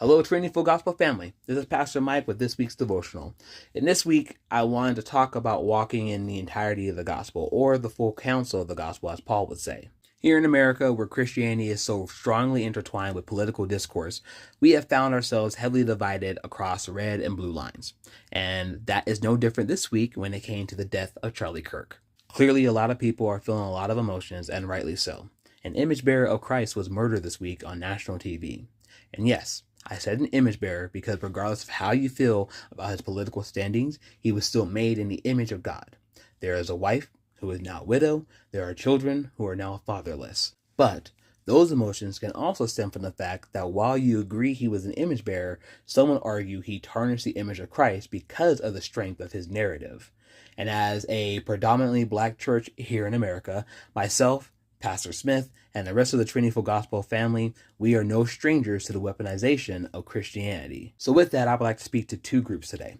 Hello, Trinity Full Gospel family. This is Pastor Mike with this week's devotional. And this week, I wanted to talk about walking in the entirety of the gospel, or the full counsel of the gospel, as Paul would say. Here in America, where Christianity is so strongly intertwined with political discourse, we have found ourselves heavily divided across red and blue lines. And that is no different this week when it came to the death of Charlie Kirk. Clearly, a lot of people are feeling a lot of emotions, and rightly so. An image bearer of Christ was murdered this week on national TV. And yes, I said an image bearer because regardless of how you feel about his political standings, he was still made in the image of God. There is a wife who is now a widow. There are children who are now fatherless. But those emotions can also stem from the fact that while you agree he was an image bearer, some would argue he tarnished the image of Christ because of the strength of his narrative. And as a predominantly black church here in America, myself, Pastor Smith, and the rest of the Trinity Full Gospel family, we are no strangers to the weaponization of Christianity. So with that, I would like to speak to two groups today.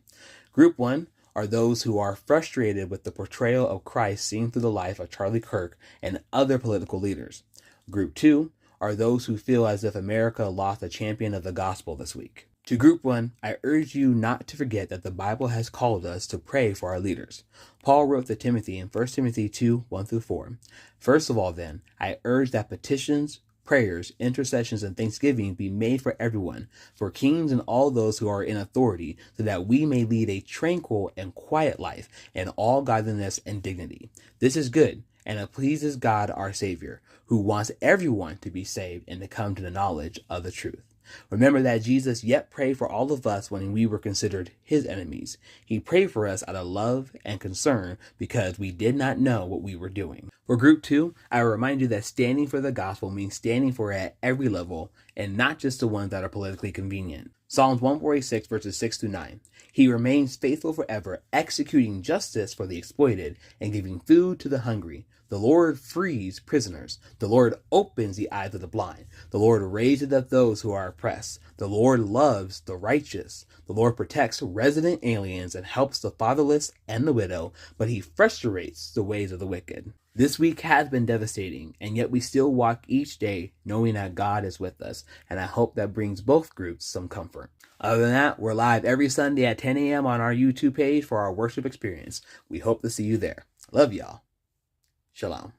Group one are those who are frustrated with the portrayal of Christ seen through the life of Charlie Kirk and other political leaders. Group two are those who feel as if America lost a champion of the gospel this week. To group one, I urge you not to forget that the Bible has called us to pray for our leaders. Paul wrote to Timothy in 1 Timothy 2, 1-4. First of all, then, I urge that petitions, prayers, intercessions, and thanksgiving be made for everyone, for kings and all those who are in authority, so that we may lead a tranquil and quiet life in all godliness and dignity. This is good, and it pleases God our Savior, who wants everyone to be saved and to come to the knowledge of the truth. Remember that Jesus yet prayed for all of us when we were considered his enemies. He prayed for us out of love and concern because we did not know what we were doing. For group two, I will remind you that standing for the gospel means standing for it at every level and not just the ones that are politically convenient. Psalms 146 verses 6-9. He remains faithful forever, executing justice for the exploited and giving food to the hungry. The Lord frees prisoners. The Lord opens the eyes of the blind. The Lord raises up those who are oppressed. The Lord loves the righteous. The Lord protects resident aliens and helps the fatherless and the widow, but he frustrates the ways of the wicked. This week has been devastating, and yet we still walk each day knowing that God is with us, and I hope that brings both groups some comfort. Other than that, we're live every Sunday at 10 a.m. on our YouTube page for our worship experience. We hope to see you there. Love y'all. Shalom.